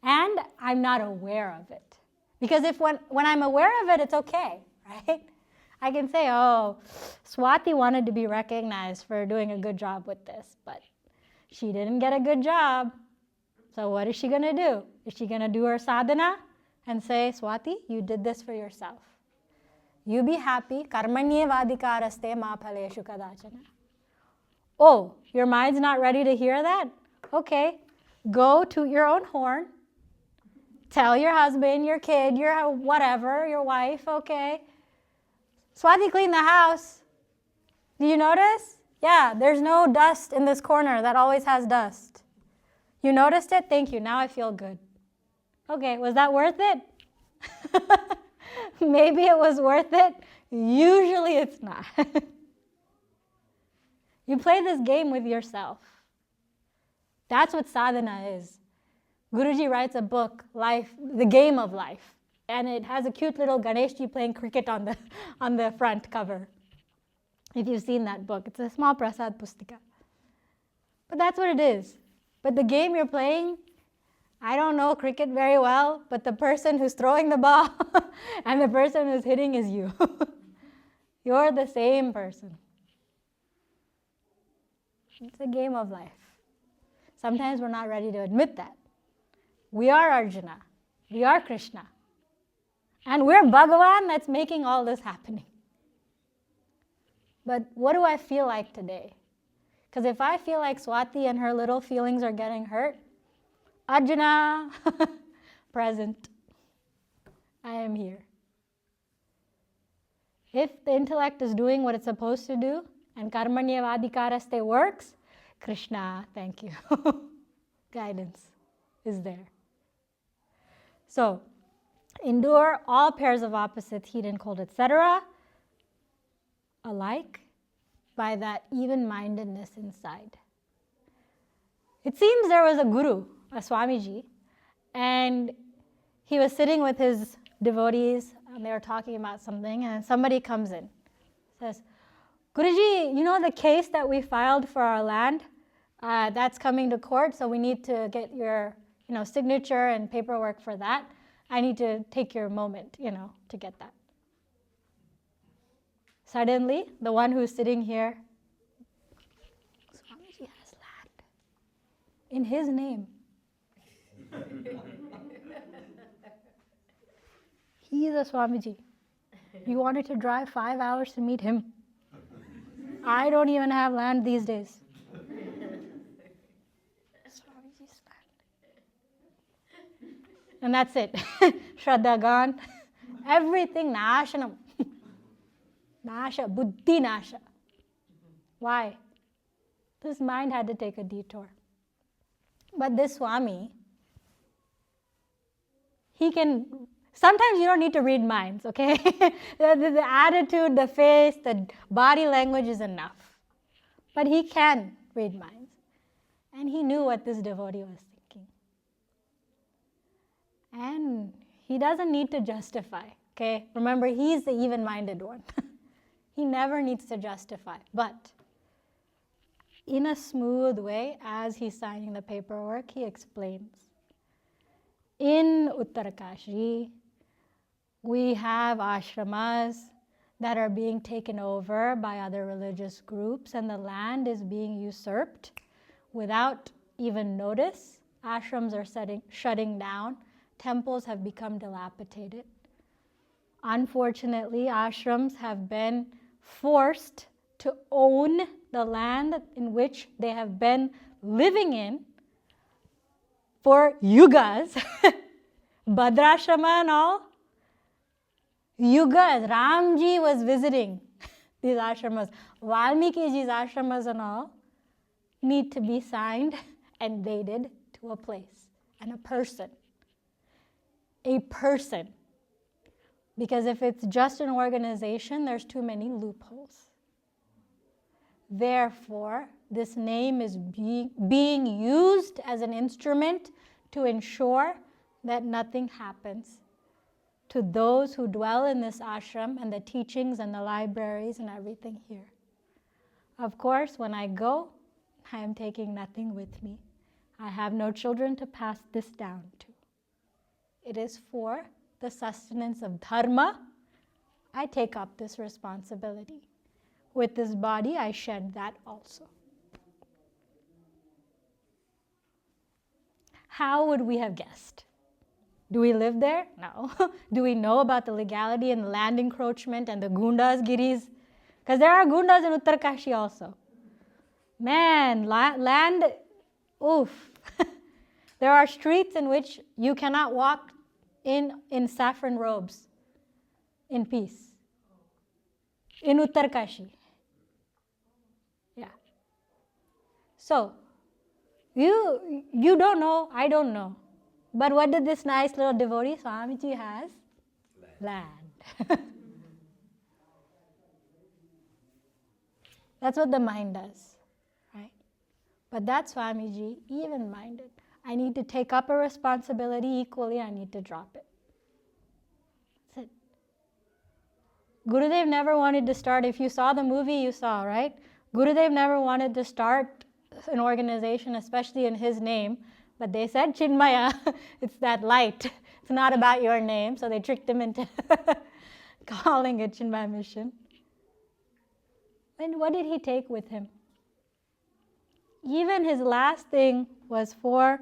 And I'm not aware of it. Because when I'm aware of it, it's okay, right? I can say, oh, Swati wanted to be recognized for doing a good job with this, but she didn't get a good job. So what is she going to do? Is she going to do her sadhana and say, Swati, you did this for yourself. You be happy. Karmanyevadikaraste ma phaleshu kadachana. Oh, your mind's not ready to hear that? Okay. Go toot your own horn. Tell your husband, your kid, your whatever, your wife, okay. Swati cleaned the house. Do you notice? Yeah, there's no dust in this corner that always has dust. You noticed it? Thank you. Now I feel good. Okay, was that worth it? Maybe it was worth it. Usually it's not. You play this game with yourself. That's what sadhana is. Guruji writes a book, Life, The Game of Life, and it has a cute little Ganeshji playing cricket on the front cover. If you've seen that book, it's a small prasad pustika. But that's what it is. But the game you're playing, I don't know cricket very well, but the person who's throwing the ball and the person who's hitting is you. You're the same person. It's a game of life. Sometimes we're not ready to admit that. We are Arjuna. We are Krishna. And we're Bhagavan that's making all this happening. But what do I feel like today? Because if I feel like Swati and her little feelings are getting hurt, Arjuna, present. I am here. If the intellect is doing what it's supposed to do and karmanyavadikaraste works, Krishna, thank you. Guidance is there. So, endure all pairs of opposites, heat and cold, etc., alike by that even-mindedness inside. It seems there was a guru, a Swamiji, and he was sitting with his devotees, and they were talking about something, and somebody comes in, says, Guruji, you know the case that we filed for our land? That's coming to court, so we need to get your signature and paperwork for that. I need to take your moment, to get that. Suddenly, the one who's sitting here, Swamiji has land in his name. He is a Swamiji. You wanted to drive 5 hours to meet him. I don't even have land these days. Swamiji's land. And that's it. Shraddha gone. Everything nashanam. Nasha, buddhi nasha. Why? This mind had to take a detour. But this Swami, he can, sometimes you don't need to read minds, okay? the attitude, the face, the body language is enough. But he can read minds. And he knew what this devotee was thinking. And he doesn't need to justify, okay? Remember, he's the even-minded one. He never needs to justify. But in a smooth way, as he's signing the paperwork, he explains. In Uttarakashi, we have ashramas that are being taken over by other religious groups, and the land is being usurped without even notice. Ashrams are shutting down. Temples have become dilapidated. Unfortunately, ashrams have been forced to own the land in which they have been living in for yugas. Bhadrashrama and all, yugas. Ramji was visiting these ashramas. Valmikiji's ashramas and all need to be signed and dated to a place and a person. A person. Because if it's just an organization, there's too many loopholes. Therefore, this name is being used as an instrument to ensure that nothing happens to those who dwell in this ashram and the teachings and the libraries and everything here. Of course, when I go, I am taking nothing with me. I have no children to pass this down to. It is for the sustenance of dharma. I take up this responsibility. With this body, I shed that also. How would we have guessed? Do we live there? No. Do we know about the legality and land encroachment and the gundas, giris? Because there are gundas in Uttarakashi also. Man, land, oof. There are streets in which you cannot walk in saffron robes in peace. In Uttarakashi. Yeah. So, you don't know, I don't know. But what did this nice little devotee, Swamiji, has? Land. That's what the mind does, right? But that Swamiji, even-minded. I need to take up a responsibility equally, I need to drop it. That's it. Gurudev never wanted to start, if you saw the movie, you saw, right? Gurudev never wanted to start an organization, especially in his name, but they said, Chinmaya, it's that light. It's not about your name, so they tricked him into calling it Chinmaya Mission. And what did he take with him? Even his last thing was for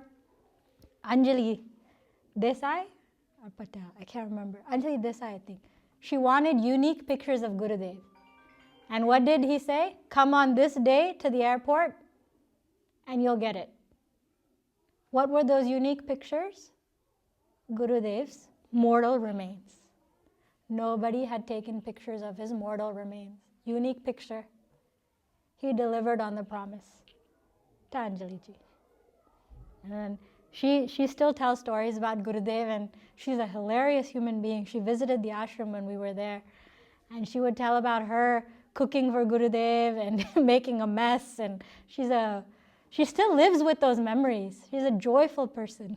Anjali Desai or Patel, I can't remember. Anjali Desai, I think. She wanted unique pictures of Gurudev. And what did he say? Come on this day to the airport and you'll get it. What were those unique pictures? Gurudev's mortal remains. Nobody had taken pictures of his mortal remains. Unique picture. He delivered on the promise to Anjali-ji. And she still tells stories about Gurudev, and she's a hilarious human being. She visited the ashram when we were there, and she would tell about her cooking for Gurudev and making a mess, and she still lives with those memories. She's a joyful person.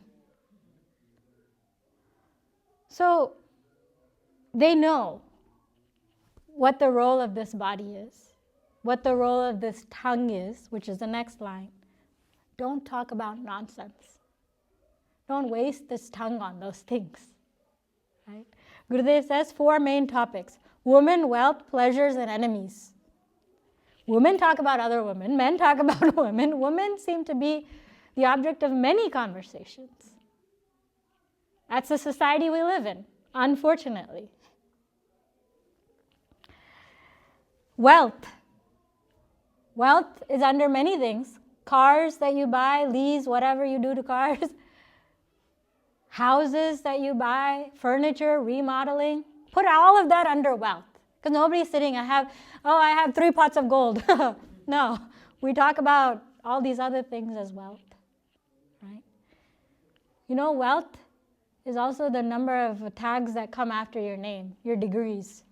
So they know what the role of this body is, what the role of this tongue is, which is the next line. Don't talk about nonsense. Don't waste this tongue on those things. Right? Gurudev says 4 main topics: women, wealth, pleasures, and enemies. Women talk about other women, men talk about women. Women seem to be the object of many conversations. That's the society we live in, unfortunately. Wealth. Wealth is under many things. Cars that you buy, lease, whatever you do to cars. Houses that you buy, furniture, remodeling. Put all of that under wealth. Because nobody's sitting, I have 3 pots of gold. No, we talk about all these other things as wealth. Right? You know, wealth is also the number of tags that come after your name, your degrees.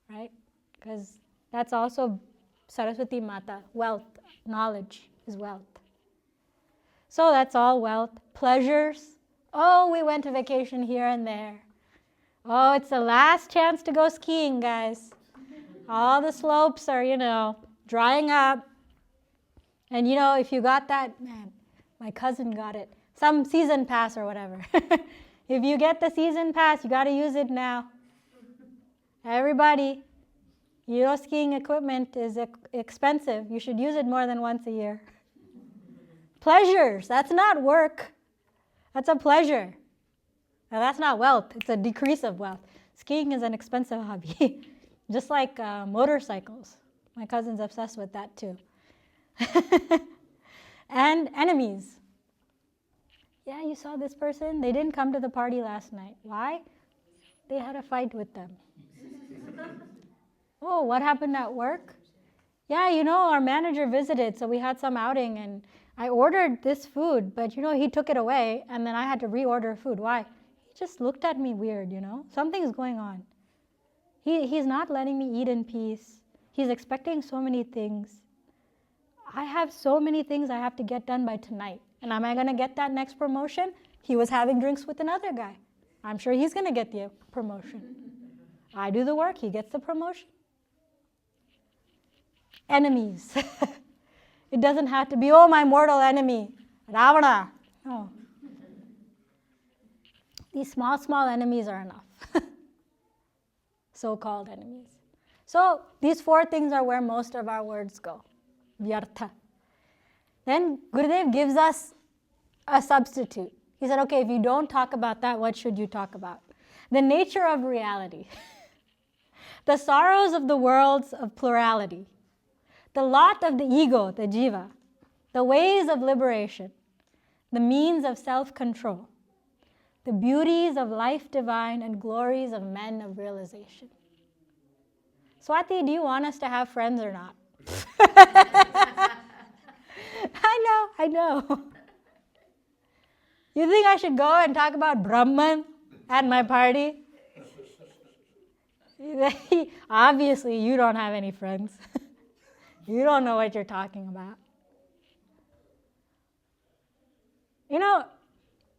Right? Because that's also Saraswati Mata. Wealth, knowledge is wealth. So that's all wealth. Pleasures. Oh, we went to vacation here and there. Oh, it's the last chance to go skiing, guys. All the slopes are, drying up. And if you got that, man, my cousin got it. Some season pass or whatever. If you get the season pass, you got to use it now. Everybody, skiing equipment is expensive. You should use it more than once a year. Pleasures, that's not work. That's a pleasure. Now that's not wealth, it's a decrease of wealth. Skiing is an expensive hobby, just like motorcycles. My cousin's obsessed with that too. And enemies. Yeah, you saw this person? They didn't come to the party last night. Why? They had a fight with them. Oh, what happened at work? Yeah, our manager visited, so we had some outing, and I ordered this food, but he took it away, and then I had to reorder food. Why? He just looked at me weird, Something's going on. He's not letting me eat in peace. He's expecting so many things. I have so many things I have to get done by tonight. And am I going to get that next promotion? He was having drinks with another guy. I'm sure he's going to get the promotion. I do the work, he gets the promotion. Enemies. It doesn't have to be, oh, my mortal enemy, Ravana. No. These small enemies are enough. So-called enemies. So these 4 things are where most of our words go. Vyartha. Then Gurudev gives us a substitute. He said, okay, if you don't talk about that, what should you talk about? The nature of reality. The sorrows of the worlds of plurality. The lot of the ego, the jiva. The ways of liberation. The means of self-control. The beauties of life divine and glories of men of realization. Swati, do you want us to have friends or not? I know. You think I should go and talk about Brahman at my party? Obviously, you don't have any friends. You don't know what you're talking about.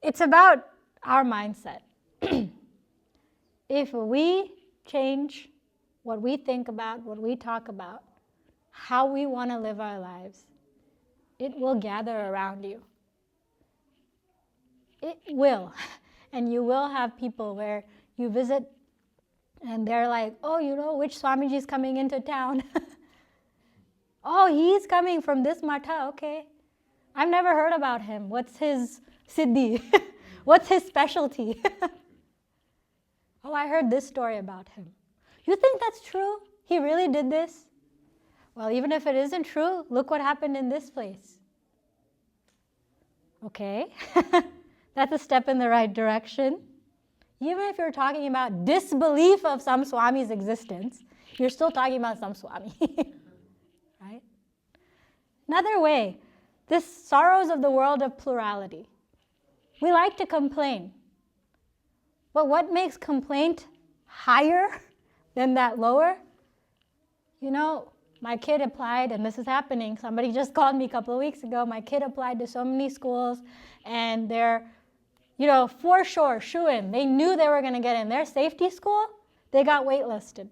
It's about our mindset. If we change what we think about, what we talk about, how we want to live our lives, it will gather around you. It will. And you will have people where you visit and they're like, oh, which Swamiji is coming into town? Oh, he's coming from this Matha, okay. I've never heard about him. What's his siddhi? What's his specialty? Oh, I heard this story about him. You think that's true? He really did this? Well, even if it isn't true, look what happened in this place. Okay, That's a step in the right direction. Even if you're talking about disbelief of some Swami's existence, you're still talking about some Swami, right? Another way, this sorrows of the world of plurality. We like to complain, but what makes complaint higher than that lower? You know, my kid applied, and this is happening. Somebody just called me a couple of weeks ago. My kid applied to so many schools, and they're, for sure, shoo-in. They knew they were going to get in. Their safety school, they got waitlisted.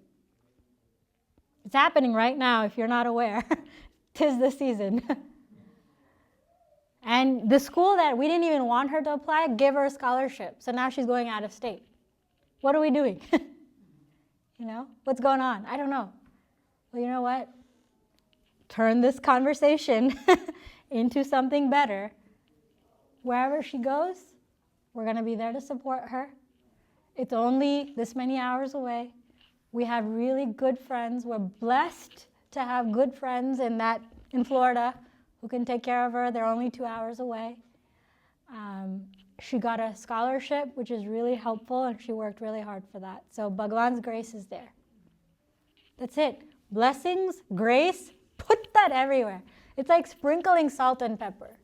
It's happening right now, if you're not aware. 'Tis the season. And the school that we didn't even want her to apply gave her a scholarship. So now she's going out of state. What are we doing? What's going on? I don't know. Well, you know what? Turn this conversation into something better. Wherever she goes, we're going to be there to support her. It's only this many hours away. We have really good friends. We're blessed to have good friends in Florida who can take care of her. They're only 2 hours away. She got a scholarship, which is really helpful, and she worked really hard for that. So Bhagwan's grace is there. That's it. Blessings, grace, put that everywhere. It's like sprinkling salt and pepper.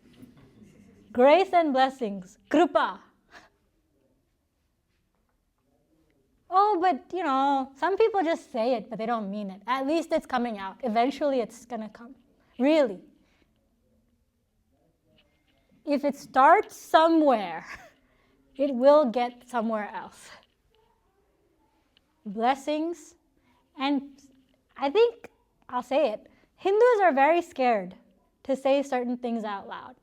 Grace and blessings, kripa. Oh, but some people just say it, but they don't mean it. At least it's coming out. Eventually it's going to come. Really. If it starts somewhere, it will get somewhere else. Blessings. And I think, I'll say it, Hindus are very scared to say certain things out loud.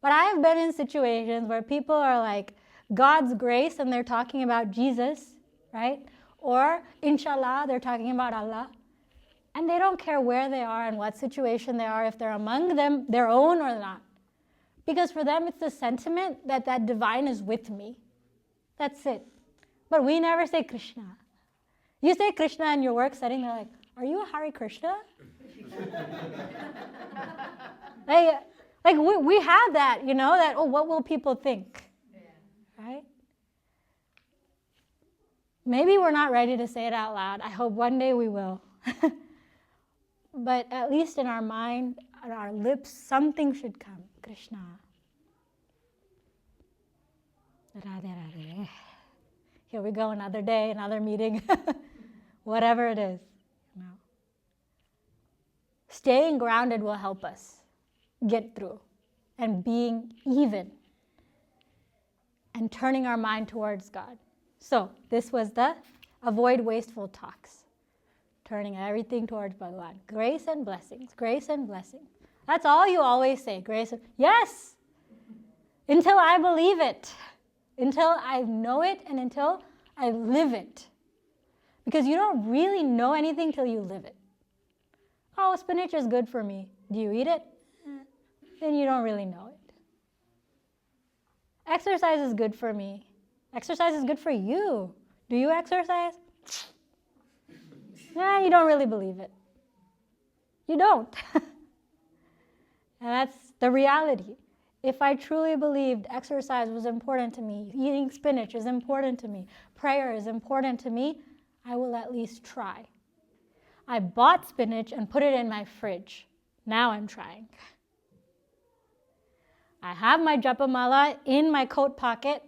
But I've been in situations where people are like, God's grace, and they're talking about Jesus, right? Or, inshallah, they're talking about Allah. And they don't care where they are and what situation they are, if they're among them, their own or not. Because for them, it's the sentiment that that divine is with me. That's it. But we never say Krishna. You say Krishna in your work setting, they're like, are you a Hare Krishna? like we have that, that, oh, what will people think? Yeah. Right? Maybe we're not ready to say it out loud. I hope one day we will. But at least in our mind, on our lips, something should come. Krishna. Radhe Radhe. Here we go, another day, another meeting. Whatever it is. Staying grounded will help us get through. And being even. And turning our mind towards God. So, this was the avoid wasteful talks. Turning everything towards Bhagavan. Grace and blessings. Grace and blessings. That's all you always say. Grace. Yes. Until I believe it. Until I know it and until I live it. Because you don't really know anything till you live it. Oh, spinach is good for me. Do you eat it? Then you don't really know it. Exercise is good for me. Exercise is good for you. Do you exercise? Nah, you don't really believe it. You don't. And that's the reality. If I truly believed exercise was important to me, eating spinach is important to me, prayer is important to me, I will at least try. I bought spinach and put it in my fridge. Now I'm trying. I have my japa mala in my coat pocket.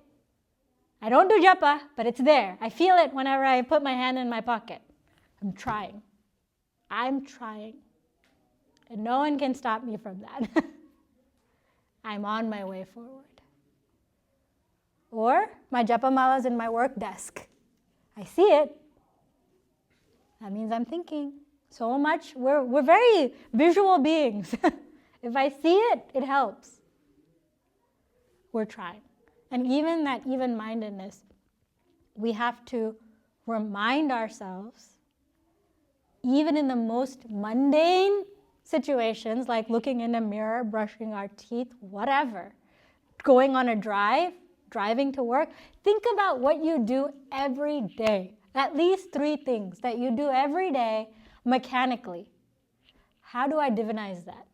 I don't do japa, but it's there. I feel it whenever I put my hand in my pocket. I'm trying. I'm trying. And no one can stop me from that. I'm on my way forward. Or my japa mala is in my work desk. I see it. That means I'm thinking. So much. We're very visual beings. If I see it, it helps. We're trying. And even that even-mindedness, we have to remind ourselves, even in the most mundane situations, like looking in a mirror, brushing our teeth, whatever, going on a drive, driving to work, think about what you do every day. At least 3 things that you do every day mechanically. How do I divinize that?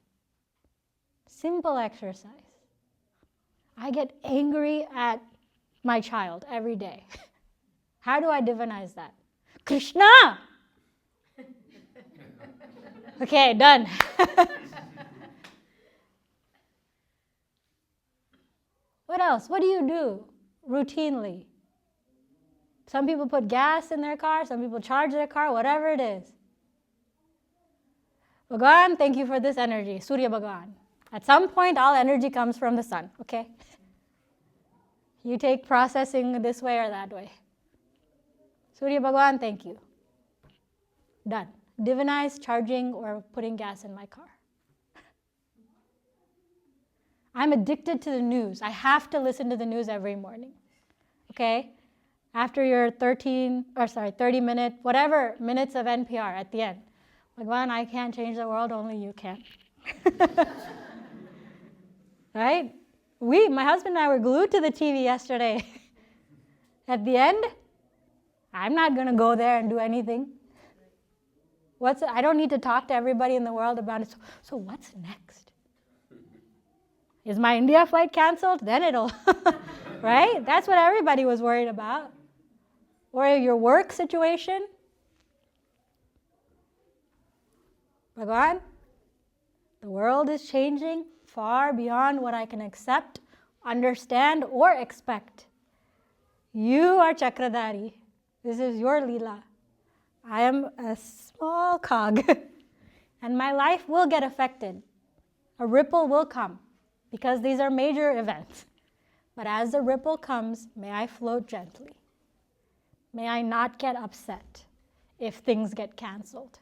Simple exercise. I get angry at my child every day. How do I divinize that? Krishna! Okay, done. What else? What do you do routinely? Some people put gas in their car, some people charge their car, whatever it is. Bhagavan, thank you for this energy, Surya Bhagavan. At some point, all energy comes from the sun, okay? You take processing this way or that way. Surya Bhagavan, thank you. Done. Divinize charging or putting gas in my car. I'm addicted to the news. I have to listen to the news every morning, okay? After your 30 minute, whatever minutes of NPR at the end. Bhagavan, I can't change the world, only you can. Right? My husband and I were glued to the TV yesterday. At the end, I'm not going to go there and do anything. I don't need to talk to everybody in the world about it. So what's next? Is my India flight canceled? Then it'll, right? That's what everybody was worried about. Or your work situation. Bhagavan, the world is changing far beyond what I can accept, understand, or expect. You are Chakradhari. This is your Leela. I am a small cog, and my life will get affected. A ripple will come, because these are major events. But as the ripple comes, may I float gently. May I not get upset if things get canceled.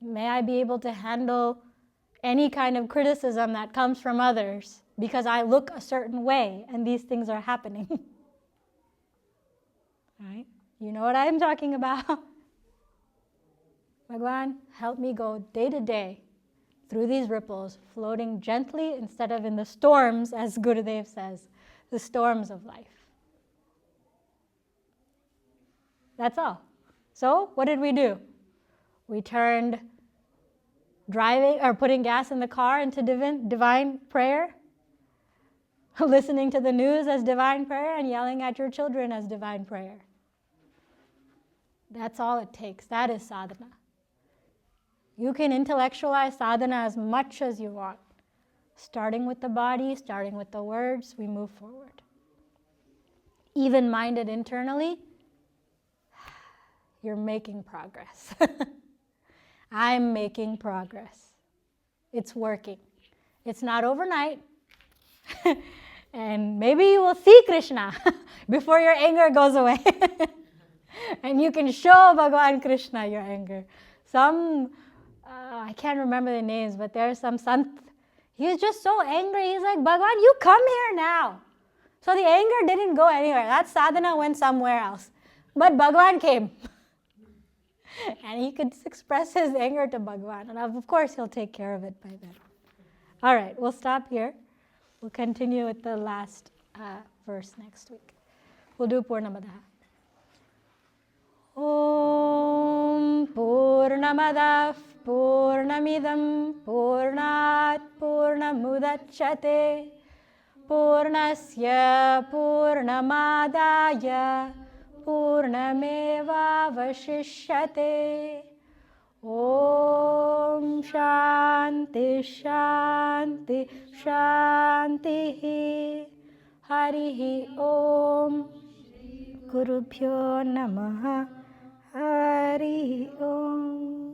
May I be able to handle any kind of criticism that comes from others because I look a certain way and these things are happening. Right? You know what I'm talking about? Bhagavan, help me go day to day through these ripples, floating gently instead of in the storms, as Gurudev says, the storms of life. That's all. So, what did we do? We turned driving or putting gas in the car into divine prayer, listening to the news as divine prayer, and yelling at your children as divine prayer. That's all it takes. That is sadhana. You can intellectualize sadhana as much as you want. Starting with the body, starting with the words, we move forward. Even-minded internally, you're making progress. I'm making progress. It's working. It's not overnight. And maybe you will see Krishna before your anger goes away. And you can show Bhagavan Krishna your anger. I can't remember the names, but there's some sant. He was just so angry. He's like, Bhagavan, you come here now. So the anger didn't go anywhere. That sadhana went somewhere else. But Bhagavan came. And he could express his anger to Bhagavan. And of course, he'll take care of it by then. All right, we'll stop here. We'll continue with the last verse next week. We'll do Purnamadaha. Om Purnamadav Purnamidam Purnat Purnamudachyate Purnasya Purnamadaya Purnameva Vashishyate. Om Shanti Shanti Shanti. Harihi Om. Gurubhyo Namaha. Harihi Om.